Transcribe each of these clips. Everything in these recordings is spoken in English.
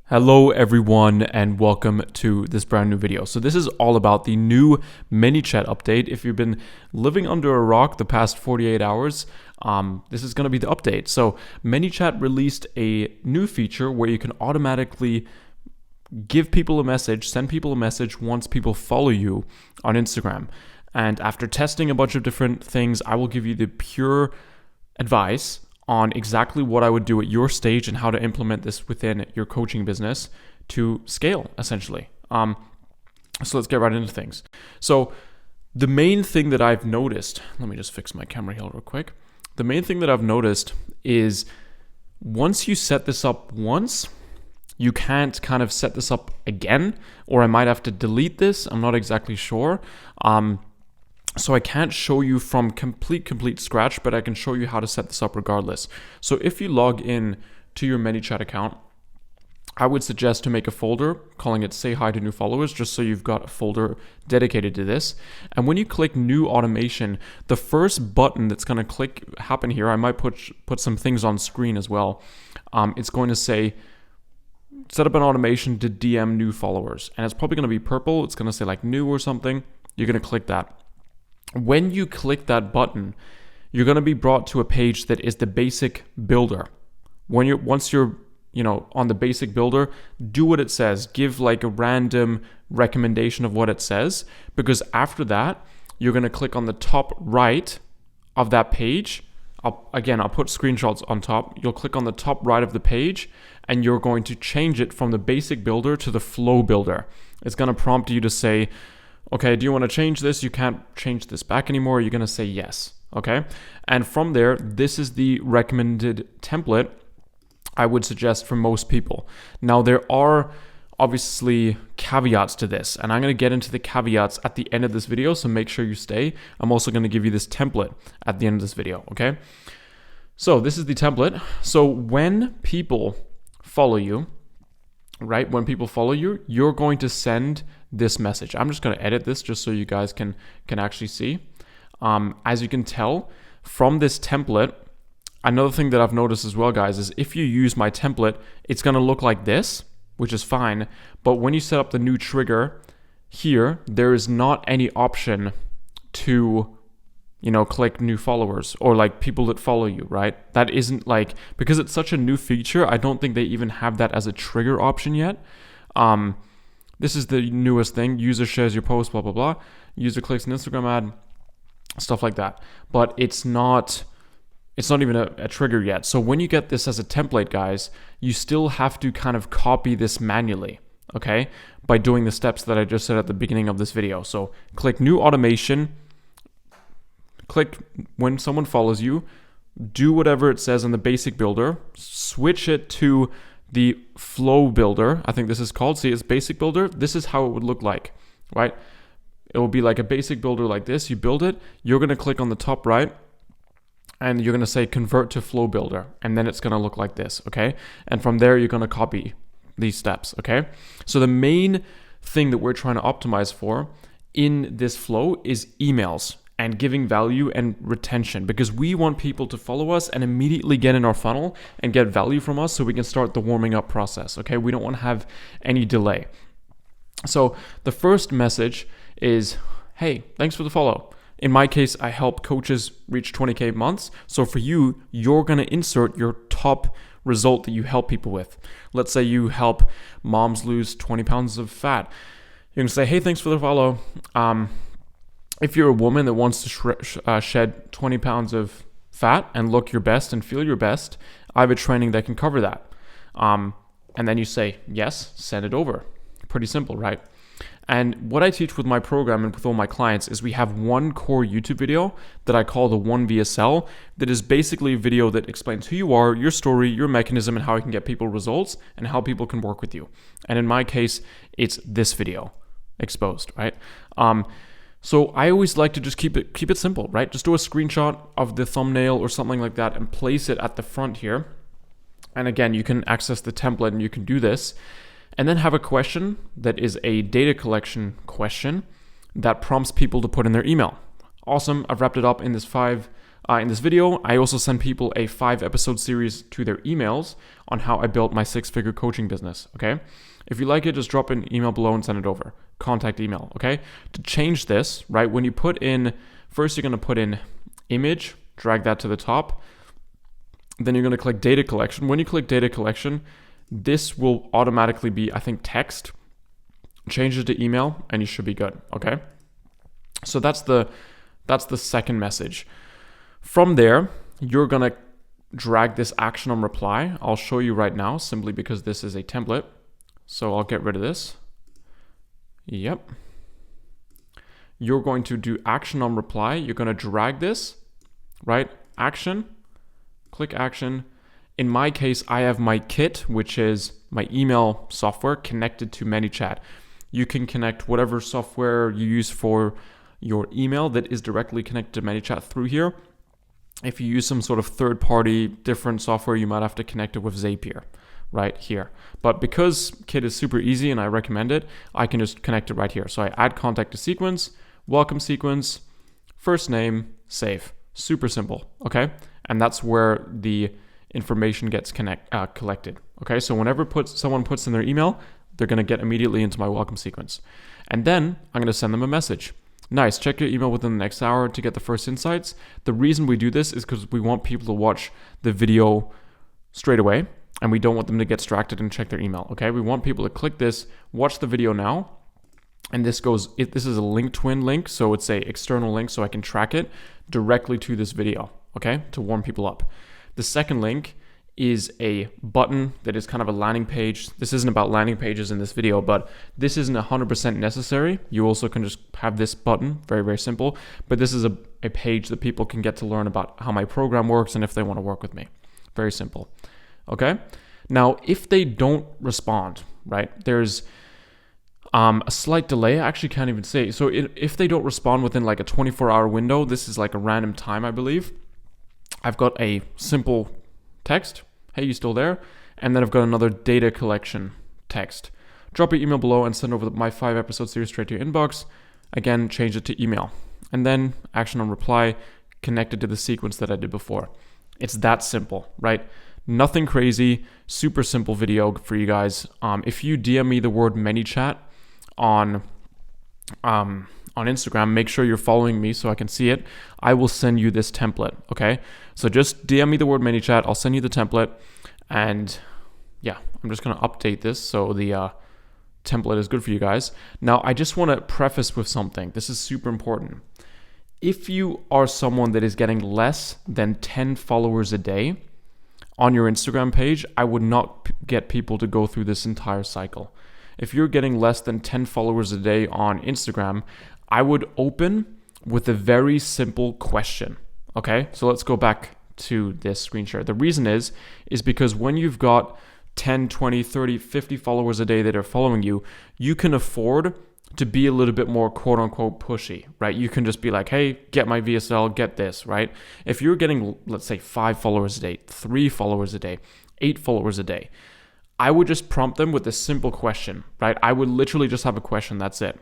Hello everyone and welcome to this brand new video. So this is all about the new Manychat update. If you've been living under a rock the past 48 hours, this is going to be the update. So Manychat released a new feature where you can automatically give people a message, send people a message once people follow you on Instagram. And after testing a bunch of different things, I will give you the pure advice on exactly what I would do at your stage and how to implement this within your coaching business to scale, essentially. So let's get right into things. So the main thing that I've noticed, let me just fix my camera here real quick. The main thing that I've noticed is once you set this up once, you can't kind of set this up again, or I might have to delete this. I'm not exactly sure. So I can't show you from complete scratch, but I can show you how to set this up regardless. So if you log in to your Manychat account, I would suggest to make a folder calling it Say Hi to New Followers, just so you've got a folder dedicated to this. And when you click New Automation, the first button that's going to happen here, I might put some things on screen as well. It's going to say, set up an automation to DM new followers. And it's probably going to be purple. It's going to say like new or something. You're going to click that. When you click that button, you're going to be brought to a page that is the basic builder. Once you're on the basic builder, do what it says. Give like a random recommendation of what it says, because after that, you're going to click on the top right of that page. I'll put screenshots on top. You'll click on the top right of the page and you're going to change it from the basic builder to the flow builder. It's going to prompt you to say, okay, do you want to change this? You can't change this back anymore. You're going to say yes. Okay. And from there, this is the recommended template I would suggest for most people. Now, there are obviously caveats to this, and I'm going to get into the caveats at the end of this video. So make sure you stay. I'm also going to give you this template at the end of this video. Okay. So this is the template. So when people follow you, right? When people follow you, you're going to send this message. I'm just going to edit this just so you guys can actually see. As you can tell from this template, another thing that I've noticed as well, guys, is if you use my template, it's going to look like this, which is fine. But when you set up the new trigger here, there is not any option to click new followers or like people that follow you, right? That isn't because it's such a new feature, I don't think they even have that as a trigger option yet. This is the newest thing. User shares your post, blah, blah, blah. User clicks an Instagram ad, stuff like that. But it's not even a trigger yet. So when you get this as a template, guys, you still have to kind of copy this manually, okay? By doing the steps that I just said at the beginning of this video. So click new automation. Click when someone follows you, do whatever it says in the basic builder, switch it to the flow builder. I think this is called, see, it's basic builder. This is how it would look like, right? It will be like a basic builder like this. You build it, you're going to click on the top right and you're going to say convert to flow builder. And then it's going to look like this, okay? And from there, you're going to copy these steps, okay? So the main thing that we're trying to optimize for in this flow is emails and giving value and retention, because we want people to follow us and immediately get in our funnel and get value from us so we can start the warming up process, okay? We don't want to have any delay. So the first message is, hey, thanks for the follow. In my case, I help coaches reach 20K months. So for you, you're going to insert your top result that you help people with. Let's say you help moms lose 20 pounds of fat. You're going to say, hey, thanks for the follow. If you're a woman that wants to shed 20 pounds of fat and look your best and feel your best, I have a training that can cover that. And then you say, yes, send it over. Pretty simple, right? And what I teach with my program and with all my clients is we have one core YouTube video that I call the 1VSL that is basically a video that explains who you are, your story, your mechanism, and how you can get people results and how people can work with you. And in my case, it's this video exposed, right? So I always like to just keep it simple, right? Just do a screenshot of the thumbnail or something like that and place it at the front here. And again, you can access the template and you can do this. And then have a question that is a data collection question that prompts people to put in their email. Awesome. I've wrapped it up in this 5 In this video, I also send people a 5-episode series to their emails on how I built my 6-figure coaching business, okay? If you like it, just drop an email below and send it over. Contact email, okay? To change this, right, when you put in, first you're gonna put in image, drag that to the top. Then you're gonna click data collection. When you click data collection, this will automatically be, I think, text. Change it to email and you should be good, okay? So that's the second message. From there, you're gonna drag this action on reply. I'll show you right now simply because this is a template. So I'll get rid of this. Yep. You're going to do action on reply. You're gonna drag this, right? Action, click action. In my case, I have my kit, which is my email software connected to Manychat. You can connect whatever software you use for your email that is directly connected to Manychat through here. If you use some sort of third-party different software, you might have to connect it with Zapier right here. But because Kit is super easy and I recommend it, I can just connect it right here. So I add contact to sequence, welcome sequence, first name, save. Super simple, okay? And that's where the information gets collected, okay? So whenever someone puts in their email, they're gonna get immediately into my welcome sequence. And then I'm gonna send them a message. Nice, check your email within the next hour to get the first insights. The reason we do this is because we want people to watch the video straight away and we don't want them to get distracted and check their email, okay? We want people to click this, watch the video now, and this is a link twin link, so it's a external link so I can track it directly to this video, okay? To warm people up. The second link is a button that is kind of a landing page. This isn't about landing pages in this video, but this isn't 100% necessary. You also can just have this button, very, very simple. But this is a page that people can get to learn about how my program works and if they want to work with me. Very simple, okay? Now, if they don't respond, right, there's a slight delay. I actually can't even say. So if they don't respond within like a 24-hour window, this is like a random time, I believe. I've got a simple text, hey, you still there? And then I've got another data collection text. Drop your email below and send over my 5-episode series straight to your inbox. Again, change it to email. And then action on reply connected to the sequence that I did before. It's that simple, right? Nothing crazy, super simple video for you guys. If you DM me the word Manychat on Instagram, make sure you're following me so I can see it. I will send you this template, okay? So just DM me the word Manychat. I'll send you the template. And yeah, I'm just gonna update this so the template is good for you guys. Now, I just wanna preface with something. This is super important. If you are someone that is getting less than 10 followers a day on your Instagram page, I would not get people to go through this entire cycle. If you're getting less than 10 followers a day on Instagram, I would open with a very simple question, okay? So let's go back to this screen share. The reason is because when you've got 10, 20, 30, 50 followers a day that are following you, you can afford to be a little bit more quote unquote pushy, right? You can just be like, hey, get my VSL, get this, right? If you're getting, let's say 5 followers a day, 3 followers a day, 8 followers a day, I would just prompt them with a simple question, right? I would literally just have a question, that's it,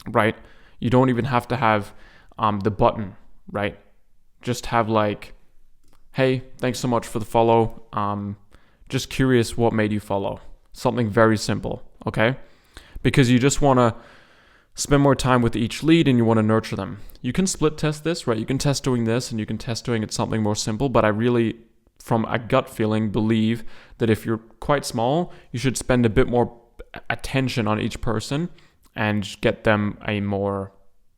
right? You don't even have to have the button, right? Just have like, hey, thanks so much for the follow. Just curious what made you follow. Something very simple, okay? Because you just want to spend more time with each lead and you want to nurture them. You can split test this, right? You can test doing this and you can test doing it something more simple, but I really, from a gut feeling, believe that if you're quite small, you should spend a bit more attention on each person and get them a more,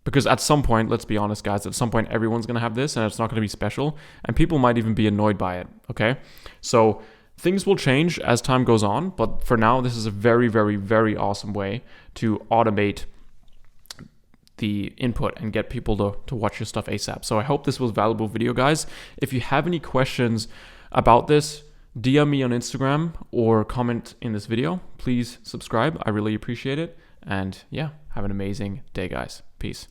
because at some point, let's be honest guys, at some point everyone's going to have this and it's not going to be special and people might even be annoyed by it, okay? So things will change as time goes on, but for now, this is a very, very, very awesome way to automate the input and get people to watch your stuff ASAP. So I hope this was a valuable video, guys. If you have any questions about this, DM me on Instagram or comment in this video. Please subscribe. I really appreciate it. And yeah, have an amazing day, guys. Peace.